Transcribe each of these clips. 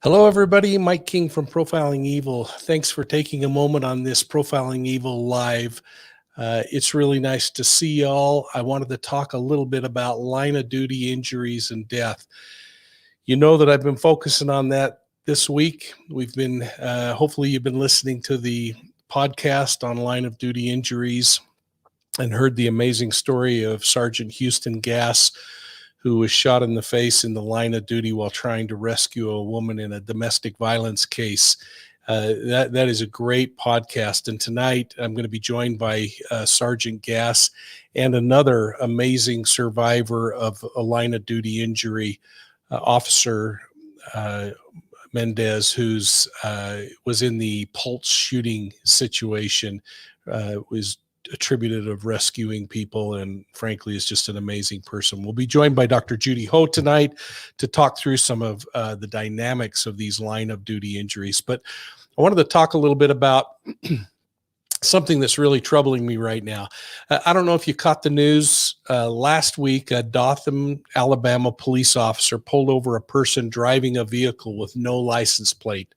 Hello, everybody. Mike King from Profiling Evil. Thanks for taking a moment on this Profiling Evil live. It's really nice to see y'all. I wanted to talk a little bit about line of duty injuries and death. You know that I've been focusing on that this week. We've been, hopefully you've been listening to the podcast on line of duty injuries and heard the amazing story of Sergeant Houston Gass, who was shot in the face in the line of duty while trying to rescue a woman in a domestic violence case. That is a great podcast. And tonight I'm going to be joined by Sergeant Gass and another amazing survivor of a line of duty injury, Officer Mendez, who's was in the Pulse shooting situation, was attributed of rescuing people, and frankly is just an amazing person. We'll be joined by Dr. Judy Ho tonight to talk through some of the dynamics of these line of duty injuries. But I wanted to talk a little bit about something that's really troubling me right now. I don't know if you caught the news last week. A Dothan, Alabama police officer pulled over a person driving a vehicle with no license plate.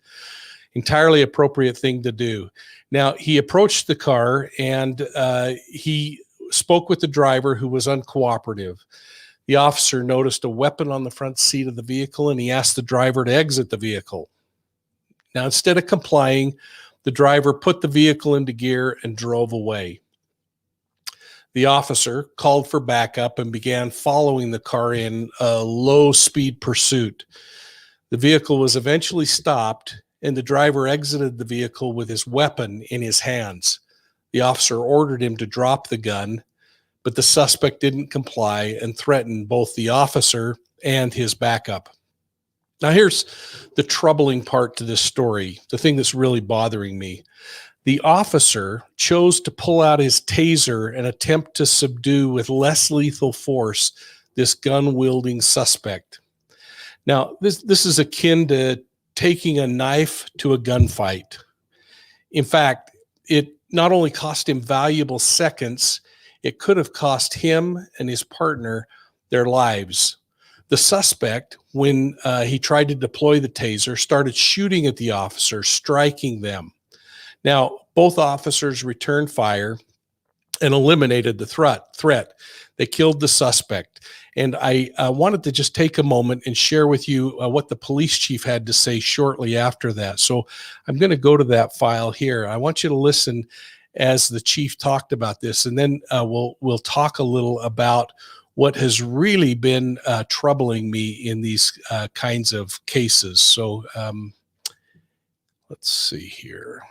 Entirely appropriate thing to do. Now, he approached the car and he spoke with the driver, who was uncooperative. The officer noticed a weapon on the front seat of the vehicle and he asked the driver to exit the vehicle. Now, instead of complying, the driver put the vehicle into gear and drove away. The officer called for backup and began following the car in a low-speed pursuit. The vehicle was eventually stopped, and the driver exited the vehicle with his weapon in his hands. The officer ordered him to drop the gun, but the suspect didn't comply and threatened both the officer and his backup. Now, here's the troubling part to this story, the thing that's really bothering me. The officer chose to pull out his taser and attempt to subdue with less lethal force this gun-wielding suspect. Now, this is akin to taking a knife to a gunfight. In fact, it not only cost him valuable seconds, it could have cost him and his partner their lives. The suspect, when he tried to deploy the taser, started shooting at the officer, striking them. Now, both officers returned fire and eliminated the threat. They killed the suspect. And I wanted to just take a moment and share with you what the police chief had to say shortly after that. So I'm going to go to that file here. I want you to listen as the chief talked about this, and then we'll talk a little about what has really been troubling me in these kinds of cases. So let's see here.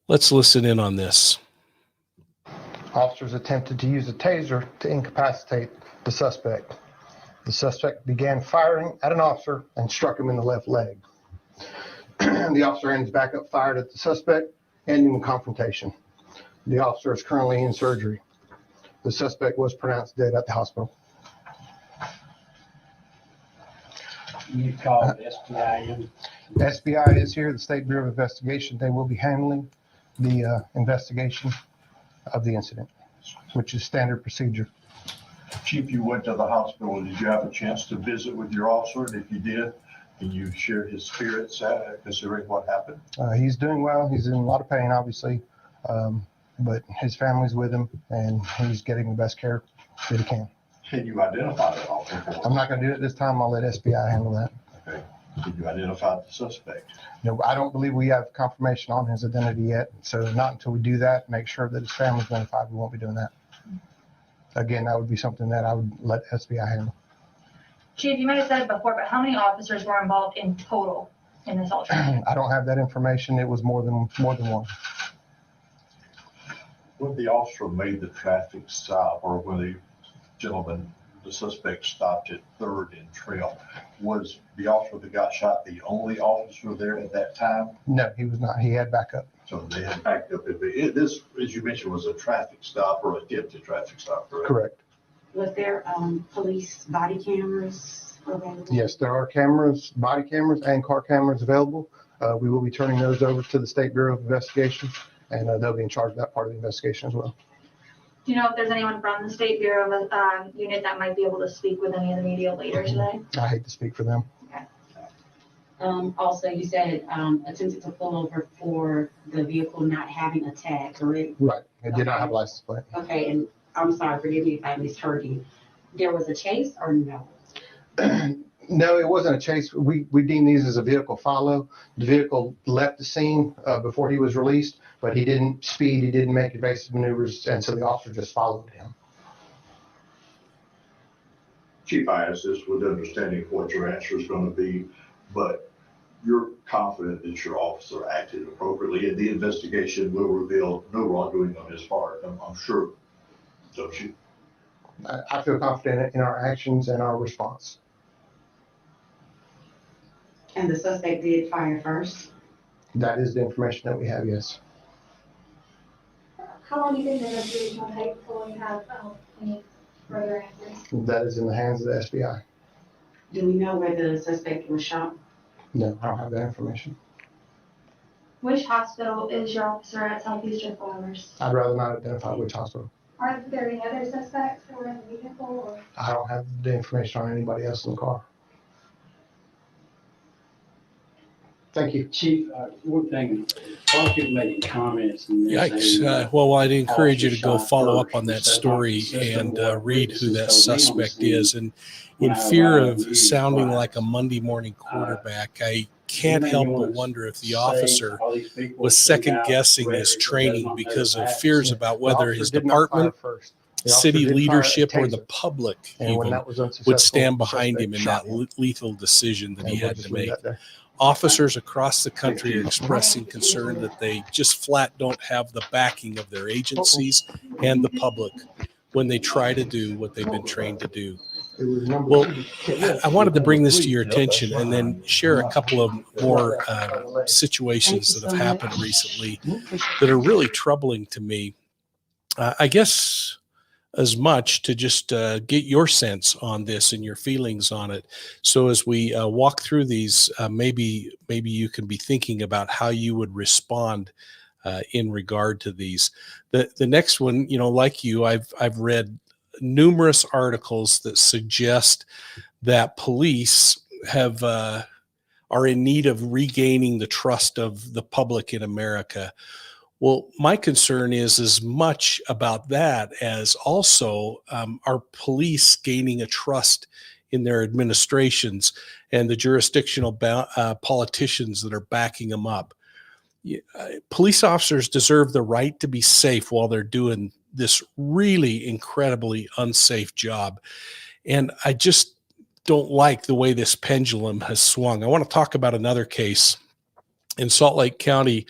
Let's listen in on this. Officers attempted to use a taser to incapacitate the suspect. The suspect began firing at an officer and struck him in the left leg. The officer and his backup fired at the suspect, ending the confrontation. The officer is currently in surgery. The suspect was pronounced dead at the hospital. You called SBI. SBI is here, the State Bureau of Investigation. They will be handling the investigation of the incident, which is standard procedure. Chief, you went to the hospital. Did you have a chance to visit with your officer? And if you did, can you share his spirits considering what happened? He's doing well. He's in a lot of pain, obviously, but his family's with him, and he's getting the best care that he can. Can you identify the officer? I'm not going to do it this time. I'll let SBI handle that. Okay. Did you identify the suspect? No, I don't believe we have confirmation on his identity yet. So not until we do that, make sure that his family's notified, we won't be doing that. Again, that would be something that I would let SBI handle. Chief, you might have said it before, but how many officers were involved in total in this altercation? I don't have that information. It was more than one. When the officer made the traffic stop, or when the suspect stopped at 3rd and Trail, was the officer that got shot the only officer there at that time? No, he was not. He had backup. So they had backup. This, as you mentioned, was a traffic stop or attempted traffic stop, correct? Correct. Was there police body cameras available? Yes, there are cameras, body cameras and car cameras available. We will be turning those over to the State Bureau of Investigation, and they'll be in charge of that part of the investigation as well. Do you know if there's anyone from the State Bureau of Unit that might be able to speak with any of the media later today? I hate to speak for them. Also, you said, attempted to pull over for the vehicle not having a tag, correct? Right. It did not have a license plate. Okay, and I'm sorry, forgive me if I misheard you. There was a chase or no? No, it wasn't a chase. We deem these as a vehicle follow. The vehicle left the scene before he was released, but he didn't speed, he didn't make evasive maneuvers, and so the officer just followed him. Chief, I ask this with understanding of what your answer is going to be, but you're confident that your officer acted appropriately and the investigation will reveal no wrongdoing on his part. I'm sure, don't you? I feel confident in our actions and our response. And the suspect did fire first? That is the information that we have, yes. How long do you think the investigation will take before we have any further answers? That is in the hands of the SBI. Do we know where the suspect was shot? No, I don't have that information. Which hospital is your officer at Southeastern Flowers? I'd rather not identify which hospital. Are there any other suspects that were in the vehicle or? I don't have the information on anybody else in the car. Thank you. Chief, one thing, a lot of people making comments. And they're Yikes. saying, Well, I'd encourage you to go officer shot follow first. up on that That's not story consistent and with what read who that witnesses told me on the suspect scene. is. And When in I fear arrived, of he was sounding quiet. like a Monday morning quarterback, I can't Anything help you but wanna wonder if the say, officer all these people was speak second out, guessing his records that does training not know because the of facts. fears about The whether officer his did not fire department, first. The officer city did fire a leadership, or the taser, public and when even that was unsuccessful, would stand the behind suspect him in shot that him. lethal decision that And he we'll had just to leave make. that there. Officers across the country are expressing concern that they just flat don't have the backing of their agencies and the public when they try to do what they've been trained to do. It was number Well, two. I wanted to bring this to your attention and then share a couple of more situations that have happened recently that are really troubling to me. I guess as much to just get your sense on this and your feelings on it. So as we walk through these, maybe you can be thinking about how you would respond in regard to these. The next one, like you, I've read numerous articles that suggest that police are in need of regaining the trust of the public in America. Well, my concern is as much about that as also our police gaining a trust in their administrations and the jurisdictional politicians that are backing them up. Police officers deserve the right to be safe while they're doing this really incredibly unsafe job. And I just don't like the way this pendulum has swung. I want to talk about another case in Salt Lake County.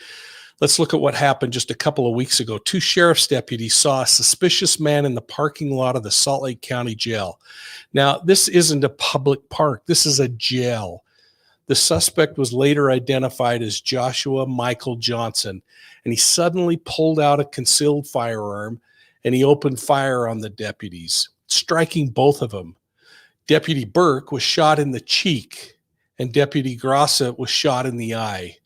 Let's look at what happened just a couple of weeks ago. 2 sheriff's deputies saw a suspicious man in the parking lot of the Salt Lake County jail. Now, this isn't a public park. This is a jail. The suspect was later identified as Joshua Michael Johnson, and he suddenly pulled out a concealed firearm and he opened fire on the deputies, striking both of them. Deputy Burke was shot in the cheek, and Deputy Grossa was shot in the eye.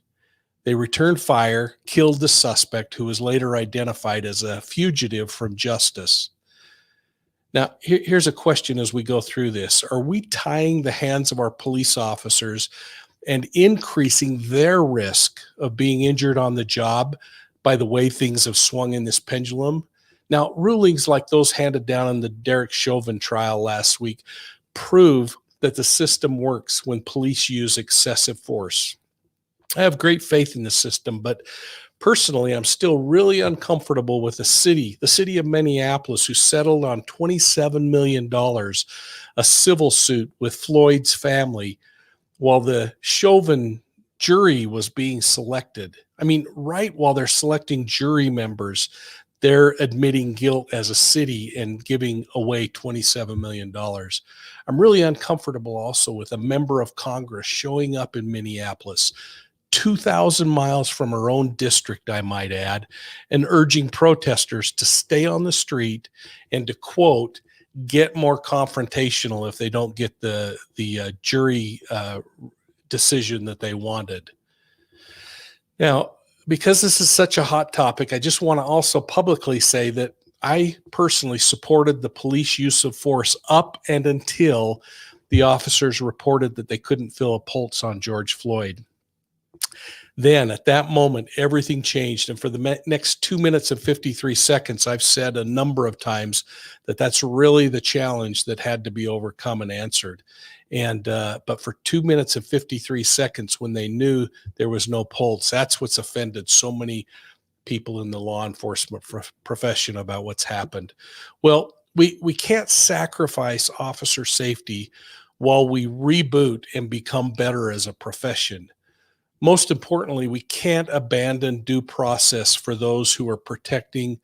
They returned fire, killed the suspect, who was later identified as a fugitive from justice. Now, here's a question as we go through this. Are we tying the hands of our police officers and increasing their risk of being injured on the job by the way things have swung in this pendulum? Now, rulings like those handed down in the Derek Chauvin trial last week prove that the system works when police use excessive force. I have great faith in the system, but personally, I'm still really uncomfortable with the city of Minneapolis, who settled on $27 million, a civil suit with Floyd's family, while the Chauvin jury was being selected. I mean, right while they're selecting jury members, they're admitting guilt as a city and giving away $27 million. I'm really uncomfortable also with a member of Congress showing up in Minneapolis, 2,000 miles from her own district, I might add, and urging protesters to stay on the street and to, quote, get more confrontational if they don't get the jury decision that they wanted. Now, because this is such a hot topic, I just want to also publicly say that I personally supported the police use of force up and until the officers reported that they couldn't feel a pulse on George Floyd. Then at that moment, everything changed. And for the next 2 minutes and 53 seconds, I've said a number of times that that's really the challenge that had to be overcome and answered. And, but for 2 minutes and 53 seconds, when they knew there was no pulse, that's what's offended so many people in the law enforcement profession about what's happened. Well, we can't sacrifice officer safety while we reboot and become better as a profession. Most importantly, we can't abandon due process for those who are protecting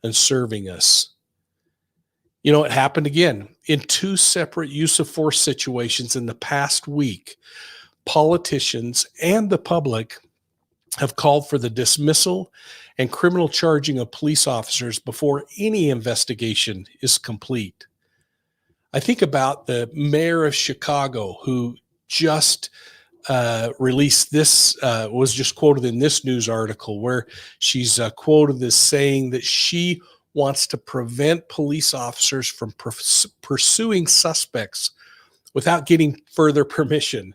and serving us. You know, it happened again in 2 separate use of force situations in the past week. Politicians and the public have called for the dismissal and criminal charging of police officers before any investigation is complete. I think about the mayor of Chicago, who just released this, was just quoted in this news article, where she's quoted as saying that she wants to prevent police officers from pursuing suspects without getting further permission.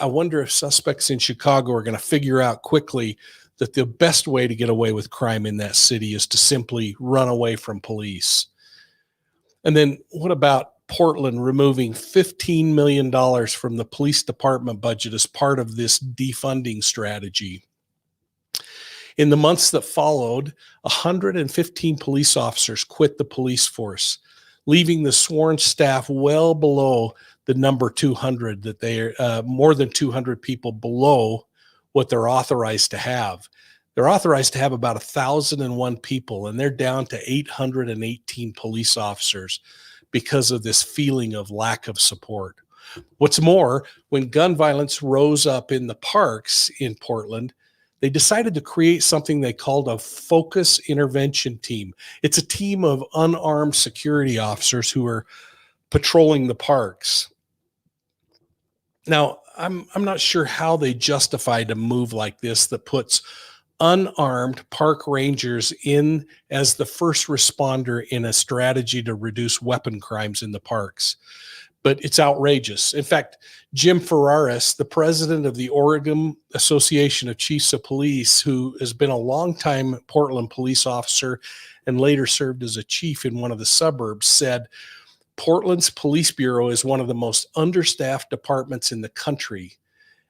I wonder if suspects in Chicago are going to figure out quickly that the best way to get away with crime in that city is to simply run away from police. And then what about Portland removing $15 million from the police department budget as part of this defunding strategy? In the months that followed, 115 police officers quit the police force, leaving the sworn staff well below the number 200, that they are more than 200 people below what they're authorized to have. They're authorized to have about 1,001 people, and they're down to 818 police officers because of this feeling of lack of support. What's more, when gun violence rose up in the parks in Portland, they decided to create something they called a focus intervention team. It's a team of unarmed security officers who are patrolling the parks. Now, I'm not sure how they justified a move like this that puts unarmed park rangers in as the first responder in a strategy to reduce weapon crimes in the parks. But it's outrageous. In fact, Jim Ferraris, the president of the Oregon Association of Chiefs of Police, who has been a longtime Portland police officer and later served as a chief in one of the suburbs, said, Portland's police bureau is one of the most understaffed departments in the country,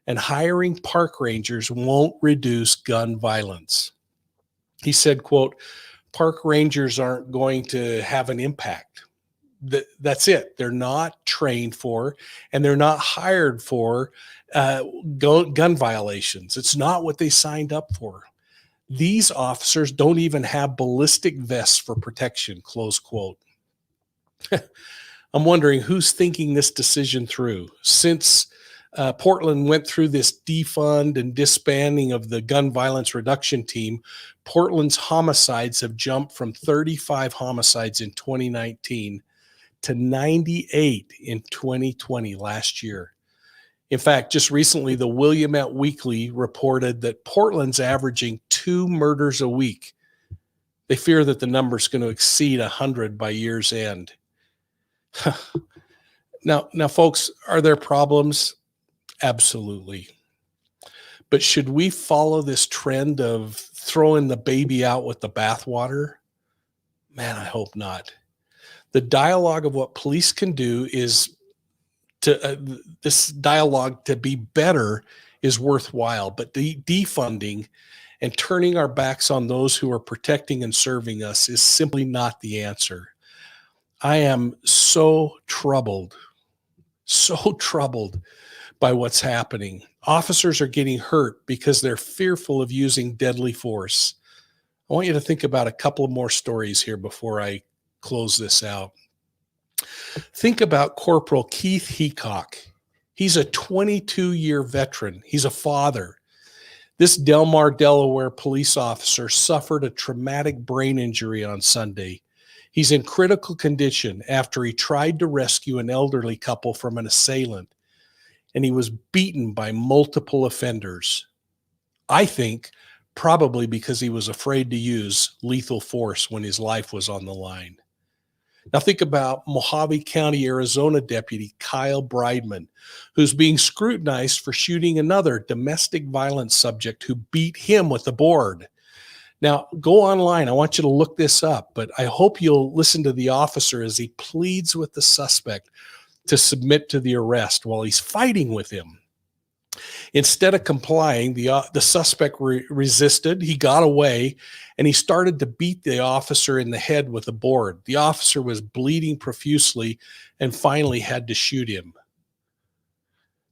and hiring park rangers won't reduce gun violence. He said, quote, park rangers aren't going to have an impact. That's it. They're not trained for, and they're not hired for gun violations. It's not what they signed up for. These officers don't even have ballistic vests for protection, close quote. I'm wondering who's thinking this decision through. Since Portland went through this defund and disbanding of the gun violence reduction team, Portland's homicides have jumped from 35 homicides in 2019 to 98 in 2020 last year. In fact, just recently, the Willamette Weekly reported that Portland's averaging 2 murders a week. They fear that the number is going to exceed 100 by year's end. Now, folks, are there problems? Absolutely. But should we follow this trend of throwing the baby out with the bathwater? Man, I hope not. The dialogue of what police can do is this dialogue to be better is worthwhile, but the defunding and turning our backs on those who are protecting and serving us is simply not the answer. I am so troubled by what's happening. Officers are getting hurt because they're fearful of using deadly force. I want you to think about a couple of more stories here before I close this out. Think about Corporal Keith Heacock. He's a 22-year veteran. He's a father. This Delmar, Delaware police officer suffered a traumatic brain injury on Sunday. He's in critical condition after he tried to rescue an elderly couple from an assailant, and he was beaten by multiple offenders. I think probably because he was afraid to use lethal force when his life was on the line. Now think about Mojave County, Arizona deputy Kyle Breidman, who's being scrutinized for shooting another domestic violence subject who beat him with a board. Now go online. I want you to look this up, but I hope you'll listen to the officer as he pleads with the suspect to submit to the arrest while he's fighting with him. Instead of complying, the suspect resisted. He got away, and he started to beat the officer in the head with a board. The officer was bleeding profusely and finally had to shoot him.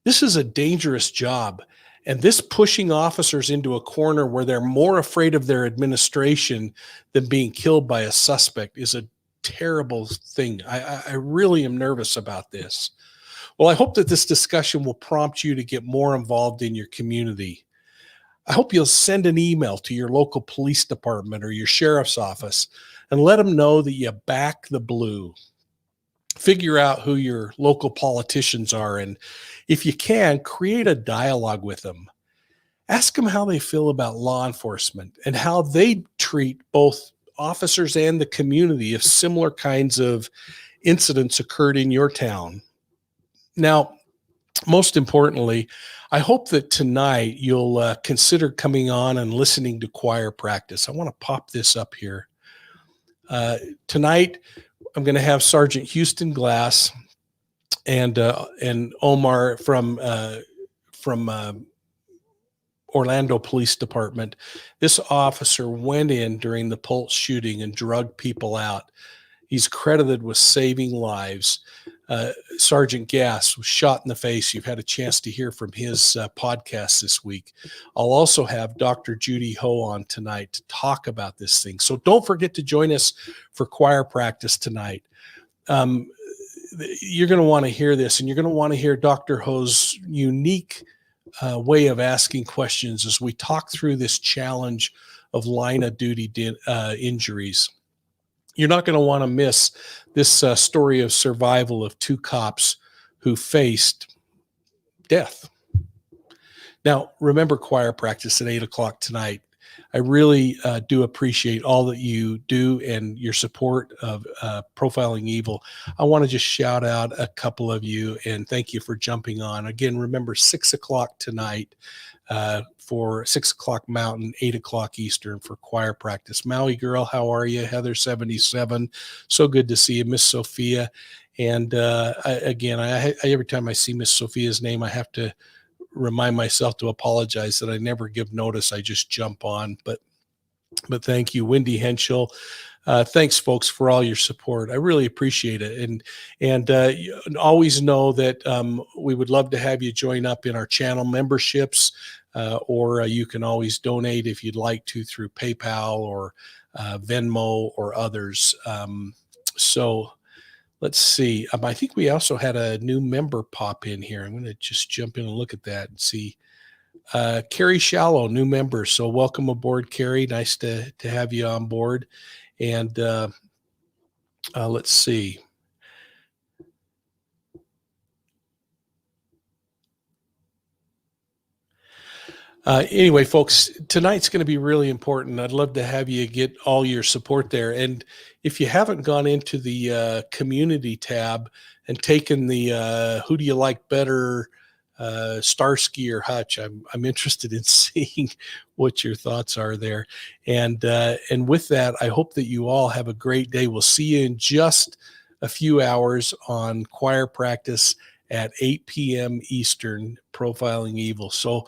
This is a dangerous job, and this pushing officers into a corner where they're more afraid of their administration than being killed by a suspect is a terrible thing. I really am nervous about this. Well, I hope that this discussion will prompt you to get more involved in your community. I hope you'll send an email to your local police department or your sheriff's office and let them know that you back the blue. Figure out who your local politicians are, and if you can, create a dialogue with them. Ask them how they feel about law enforcement and how they treat both officers and the community if similar kinds of incidents occurred in your town. Now, most importantly, I hope that tonight you'll consider coming on and listening to choir practice. I want to pop this up here. Tonight, I'm going to have Sergeant Houston Glass and Omar from Orlando Police Department. This officer went in during the Pulse shooting and drugged people out. He's credited with saving lives. Sergeant Gass was shot in the face. You've had a chance to hear from his podcast this week. I'll also have Dr. Judy Ho on tonight to talk about this thing. So don't forget to join us for choir practice tonight. You're going to want to hear this, and you're going to want to hear Dr. Ho's unique way of asking questions as we talk through this challenge of line of duty injuries. You're not going to want to miss this story of survival of two cops who faced death. Now, remember choir practice at 8 o'clock tonight. I really do appreciate all that you do and your support of Profiling Evil. I want to just shout out a couple of you and thank you for jumping on. Again, remember 6 o'clock tonight for 6 o'clock Mountain, 8 o'clock Eastern for choir practice. Maui Girl, how are you? Heather 77, so good to see you. Miss Sophia. And every time I see Miss Sophia's name, I have to remind myself to apologize that I never give notice. I just jump on, but thank you. Wendy Henschel. Thanks folks for all your support. I really appreciate it. And always know that we would love to have you join up in our channel memberships, or you can always donate if you'd like to through PayPal or Venmo or others. So let's see. I think we also had a new member pop in here. I'm going to just jump in and look at that and see. Carrie Shallow, new member. So welcome aboard, Carrie. Nice to have you on board. And let's see. Anyway, folks, tonight's going to be really important. I'd love to have you get all your support there. And if you haven't gone into the community tab and taken the who do you like better, Starsky or Hutch, I'm interested in seeing what your thoughts are there. And with that, I hope that you all have a great day. We'll see you in just a few hours on choir practice at 8 p.m. Eastern, Profiling Evil. So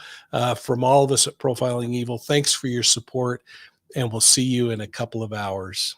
from all of us at Profiling Evil, thanks for your support, and we'll see you in a couple of hours.